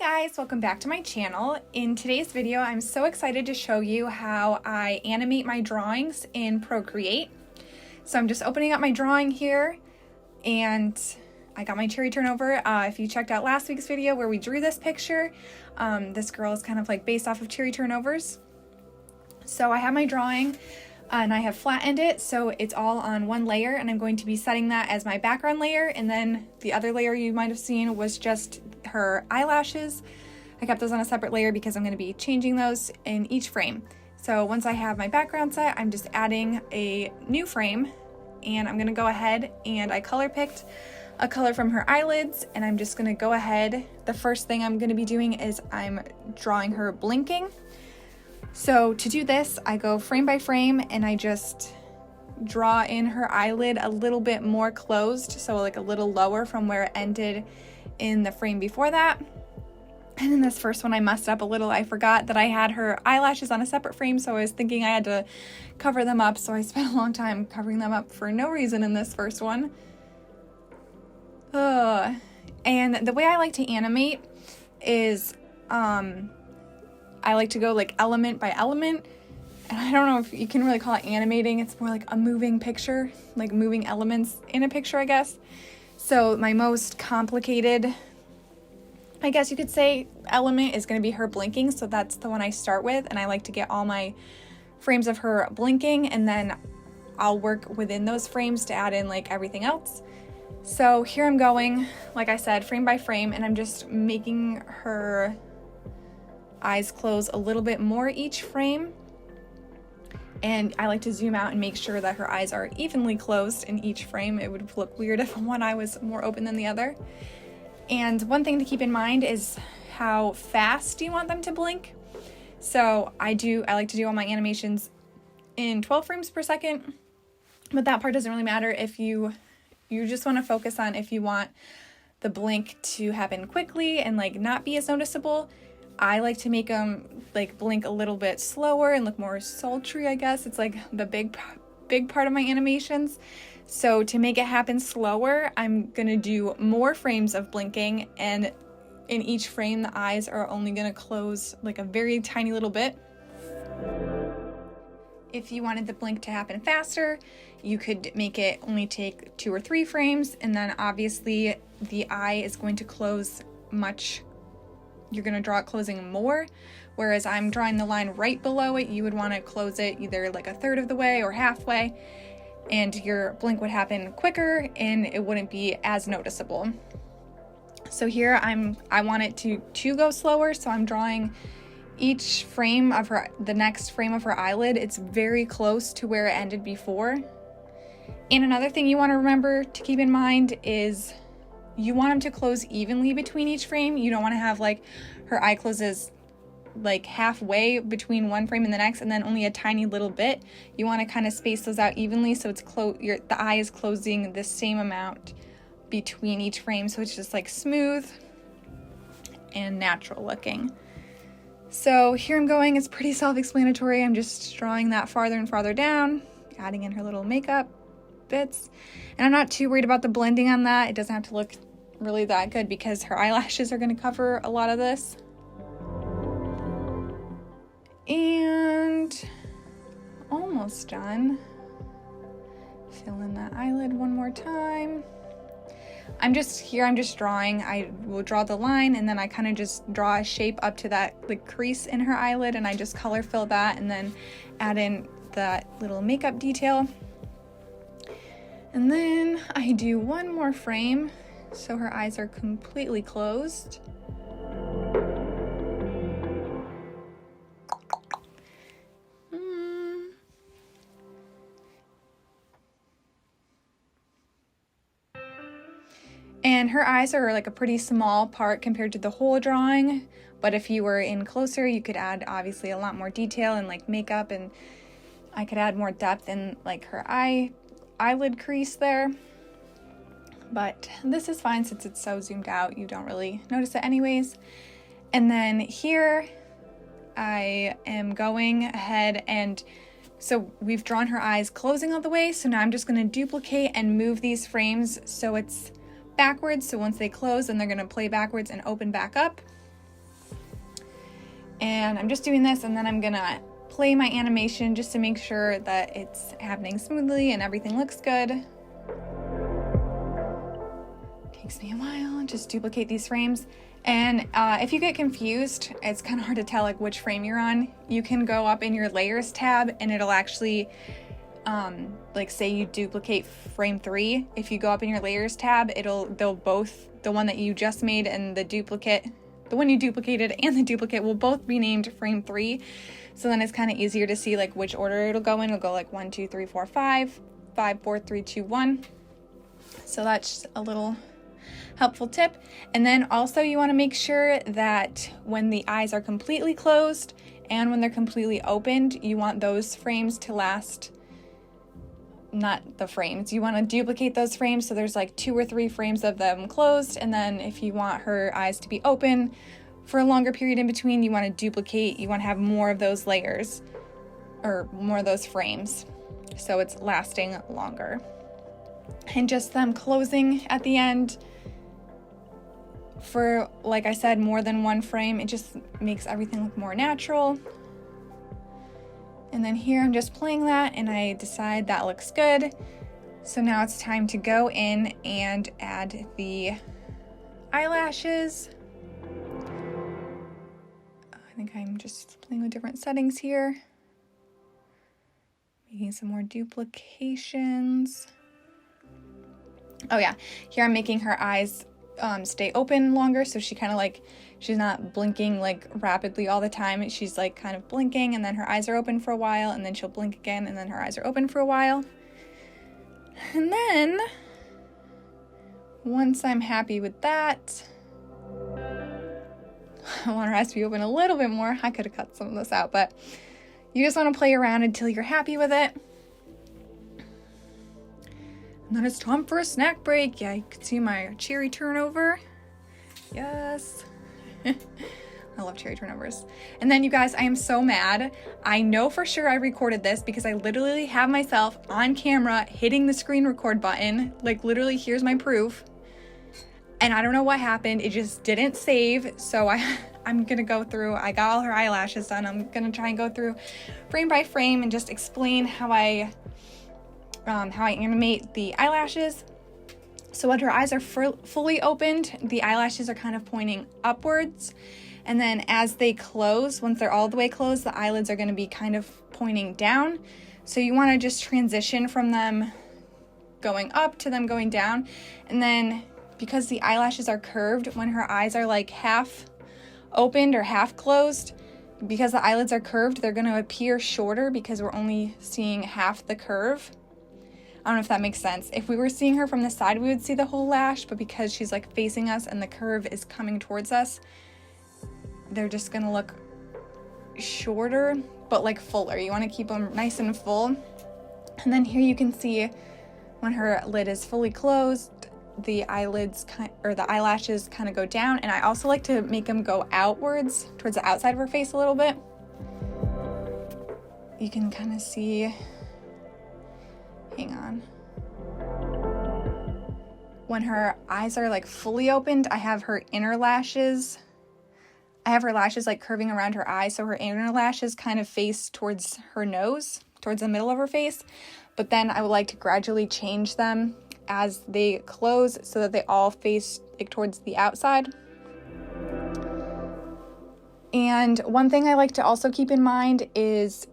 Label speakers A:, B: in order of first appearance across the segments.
A: guys, welcome back to my channel. In today's video, I'm so excited to show you how I animate my drawings in Procreate. So I'm just opening up my drawing here and I got my cherry turnover. If you checked out last week's video where we drew this picture, this girl is kind of like based off of cherry turnovers. So I have my drawing and I have flattened it so it's all on one layer, and I'm going to be setting that as my background layer, and then the other layer you might have seen was just her eyelashes. I kept those on a separate layer because I'm going to be changing those in each frame. So once I have my background set, I'm just adding a new frame, and I'm going to go ahead and I color picked a color from her eyelids, and I'm just going to go ahead. The first thing I'm going to be doing is I'm drawing her blinking. So to do this, I go frame by frame and I just draw in her eyelid a little bit more closed, so like a little lower from where it ended in the frame before that. And in this first one I messed up a little. I forgot that I had her eyelashes on a separate frame, so I was thinking I had to cover them up, so I spent a long time covering them up for no reason in this first one. And the way I like to animate is I like to go like element by element, and I don't know if you can really call it animating. It's more like a moving picture, like moving elements in a picture, I guess. So my most complicated, I guess you could say, element is going to be her blinking, so that's the one I start with, and I like to get all my frames of her blinking, and then I'll work within those frames to add in like everything else. So here I'm going, like I said, frame by frame, and I'm just making her eyes close a little bit more each frame, and I like to zoom out and make sure that her eyes are evenly closed in each frame. It would look weird if one eye was more open than the other. And one thing to keep in mind is how fast you want them to blink. So I like to do all my animations in 12 frames per second, but that part doesn't really matter. If you just want to focus on if you want the blink to happen quickly and like not be as noticeable, I like to make them like blink a little bit slower and look more sultry, I guess. It's like the big part of my animations. So to make it happen slower, I'm gonna do more frames of blinking, and in each frame the eyes are only gonna close like a very tiny little bit. If you wanted the blink to happen faster, you could make it only take 2 or 3 frames, and then obviously the eye is going to close you're going to draw it closing more, whereas I'm drawing the line right below it. You would want to close it either like a third of the way or halfway, and your blink would happen quicker and it wouldn't be as noticeable. So here I want it to go slower, so I'm drawing each frame of the next frame of her eyelid. It's very close to where it ended before. And another thing you want to remember to keep in mind is you want them to close evenly between each frame. You don't want to have like her eye closes like halfway between one frame and the next and then only a tiny little bit. You want to kind of space those out evenly so it's the eye is closing the same amount between each frame, so it's just like smooth and natural looking. So here I'm going. It's pretty self-explanatory. I'm just drawing that farther and farther down, adding in her little makeup bits, and I'm not too worried about the blending on that. It doesn't have to look really that good because her eyelashes are going to cover a lot of this. And almost done. Fill in that eyelid one more time. I'm just drawing. I will draw the line, and then I kind of just draw a shape up to that like crease in her eyelid, and I just color fill that and then add in that little makeup detail. And then I do one more frame so her eyes are completely closed. And her eyes are like a pretty small part compared to the whole drawing, but if you were in closer, you could add obviously a lot more detail and like makeup, and I could add more depth in like her eyelid crease there. But this is fine since it's so zoomed out, you don't really notice it anyways. And then here I am going ahead, and so we've drawn her eyes closing all the way, so now I'm just going to duplicate and move these frames so it's backwards. So once they close, then they're going to play backwards and open back up. And I'm just doing this, and then I'm gonna play my animation just to make sure that it's happening smoothly and everything looks good. Takes me a while. Just duplicate these frames. And if you get confused, it's kind of hard to tell like which frame you're on. You can go up in your layers tab and it'll actually like say you duplicate frame 3. If you go up in your layers tab, they'll both, the one that you just made and the one you duplicated and the duplicate will both be named frame 3. So then it's kind of easier to see like which order it'll go in. It'll go like 1, 2, 3, 4, 5, 5, 4, 3, 2, 1. So that's just a little helpful tip. And then also you want to make sure that when the eyes are completely closed and when they're completely opened, you want those frames to last, not the frames. You want to duplicate those frames so there's like 2 or 3 frames of them closed, and then if you want her eyes to be open for a longer period in between, you want to duplicate, you want to have more of those layers or more of those frames so it's lasting longer. And just them closing at the end for, like I said, more than 1 frame, it just makes everything look more natural. And then here I'm just playing that and I decide that looks good. So now it's time to go in and add the eyelashes. I think I'm just playing with different settings here. Making some more duplications. Oh yeah, here I'm making her eyes stay open longer, so she kind of like, she's not blinking like rapidly all the time. She's like kind of blinking and then her eyes are open for a while and then she'll blink again and then her eyes are open for a while. And then once I'm happy with that, I want her eyes to be open a little bit more. I could have cut some of this out, but you just want to play around until you're happy with it. And then it's time for a snack break. Yeah, you can see my cherry turnover. Yes. I love cherry turnovers. And then you guys, I am so mad. I know for sure I recorded this because I literally have myself on camera hitting the screen record button. Like literally, here's my proof. And I don't know what happened. It just didn't save. So I'm gonna go through, I got all her eyelashes done. I'm gonna try and go through frame by frame and just explain how I animate the eyelashes. So when her eyes are fully opened, the eyelashes are kind of pointing upwards. And then as they close, once they're all the way closed, the eyelids are going to be kind of pointing down. So you want to just transition from them going up to them going down. And then because the eyelashes are curved, when her eyes are like half opened or half closed, because the eyelids are curved, they're going to appear shorter because we're only seeing half the curve. I don't know if that makes sense. If we were seeing her from the side, we would see the whole lash, but because she's like facing us and the curve is coming towards us, they're just gonna look shorter, but like fuller. You wanna keep them nice and full. And then here you can see when her lid is fully closed, the eyelashes kind of go down. And I also like to make them go outwards towards the outside of her face a little bit. You can kind of see, hang on. When her eyes are like fully opened, I have her lashes like curving around her eyes, so her inner lashes kind of face towards her nose, towards the middle of her face. But then I would like to gradually change them as they close so that they all face like towards the outside. And one thing I like to also keep in mind is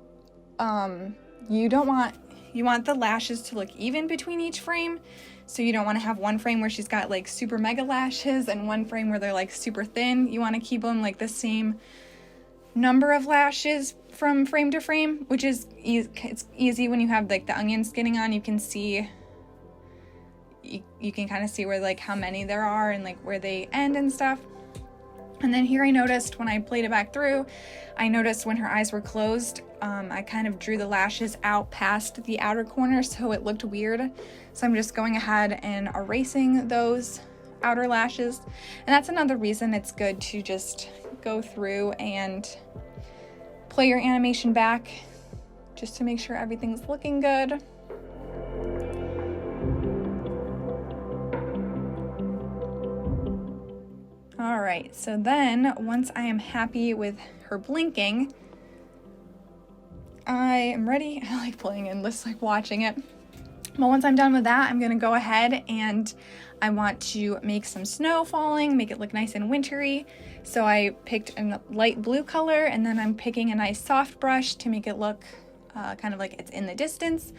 A: you want the lashes to look even between each frame. So you don't want to have one frame where she's got like super mega lashes and one frame where they're like super thin. You want to keep them like the same number of lashes from frame to frame, which is it's easy when you have like the onion skinning on. You can see, you can kind of see where like how many there are and like where they end and stuff. And then here I noticed when I played it back through, I noticed when her eyes were closed, I kind of drew the lashes out past the outer corner, so it looked weird. So I'm just going ahead and erasing those outer lashes. And that's another reason it's good to just go through and play your animation back just to make sure everything's looking good. All right, so then once I am happy with her blinking, I am ready. I like playing in this, like watching it. But once I'm done with that, I'm gonna go ahead and I want to make some snow falling, make it look nice and wintry. So I picked a light blue color, and then I'm picking a nice soft brush to make it look kind of like it's in the distance.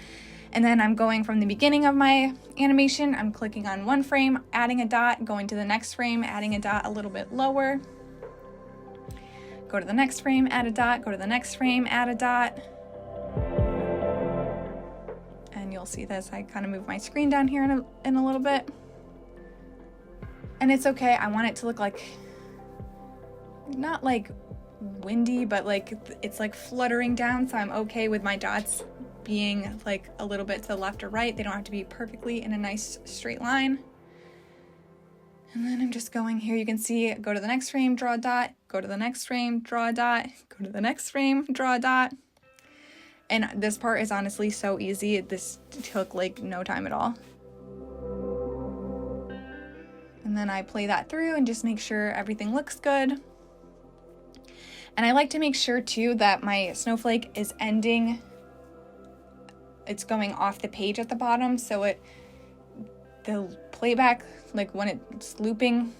A: And then I'm going from the beginning of my animation, I'm clicking on one frame, adding a dot, going to the next frame, adding a dot a little bit lower. Go to the next frame, add a dot, go to the next frame, add a dot. And you'll see this, I kind of move my screen down here in a little bit. And it's okay, I want it to look like, not like windy, but like it's like fluttering down, so I'm okay with my dots being like a little bit to the left or right. They don't have to be perfectly in a nice straight line. And then I'm just going here, you can see, go to the next frame, draw a dot, go to the next frame, draw a dot, go to the next frame, draw a dot. And this part is honestly so easy. This took like no time at all. And then I play that through and just make sure everything looks good. And I like to make sure too that my snowflake is ending, it's going off the page at the bottom, so the playback, like when it's looping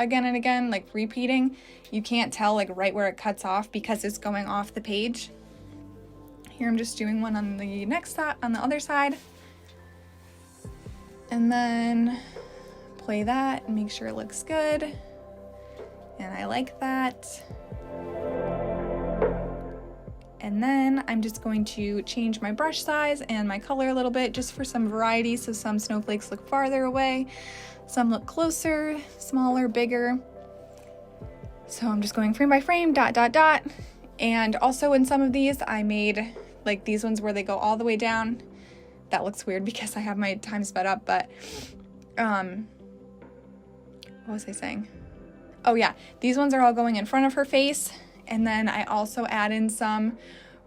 A: again and again, like repeating, you can't tell like right where it cuts off because it's going off the page. Here I'm just doing one on the next side, on the other side. And then play that and make sure it looks good. And I like that. And then I'm just going to change my brush size and my color a little bit just for some variety. So some snowflakes look farther away, some look closer, smaller, bigger. So I'm just going frame by frame, dot, dot, dot. And also in some of these, I made like these ones where they go all the way down. That looks weird because I have my time sped up, but what was I saying? Oh yeah, these ones are all going in front of her face. And then I also add in some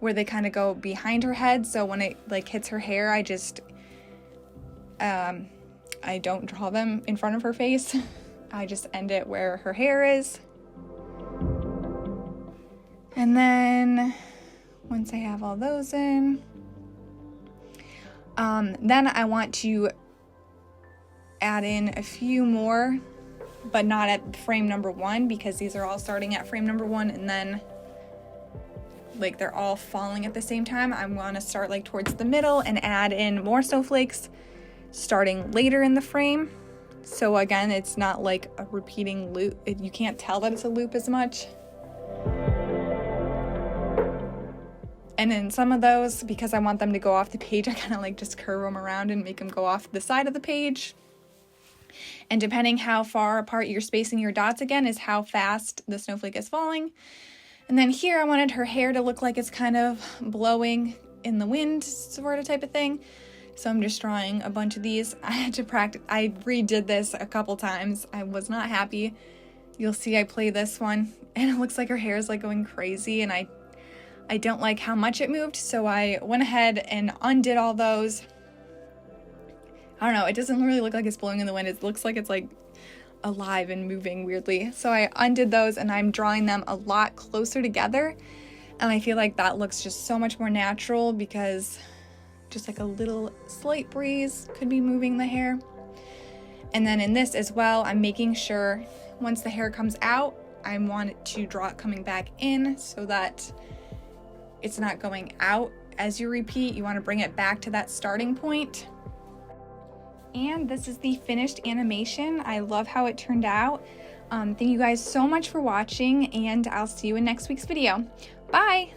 A: where they kind of go behind her head. So when it like hits her hair, I just, I don't draw them in front of her face. I just end it where her hair is. And then once I have all those in, then I want to add in a few more, but not at frame number 1, because these are all starting at frame number 1 and then like they're all falling at the same time. I want to start like towards the middle and add in more snowflakes starting later in the frame. So again, it's not like a repeating loop. You can't tell that it's a loop as much. And in some of those, because I want them to go off the page, I kind of like just curve them around and make them go off the side of the page. And depending how far apart you're spacing your dots again is how fast the snowflake is falling. And then here I wanted her hair to look like it's kind of blowing in the wind sort of type of thing. So I'm just drawing a bunch of these. I had to practice, I redid this a couple times. I was not happy. You'll see I play this one and it looks like her hair is like going crazy, and I don't like how much it moved. So I went ahead and undid all those. I don't know, it doesn't really look like it's blowing in the wind. It looks like it's like alive and moving weirdly. So I undid those and I'm drawing them a lot closer together. And I feel like that looks just so much more natural because just like a little slight breeze could be moving the hair. And then in this as well, I'm making sure once the hair comes out, I want it to draw it coming back in so that it's not going out as you repeat. You want to bring it back to that starting point. And this is the finished animation. I love how it turned out. Thank you guys so much for watching, and I'll see you in next week's video. Bye!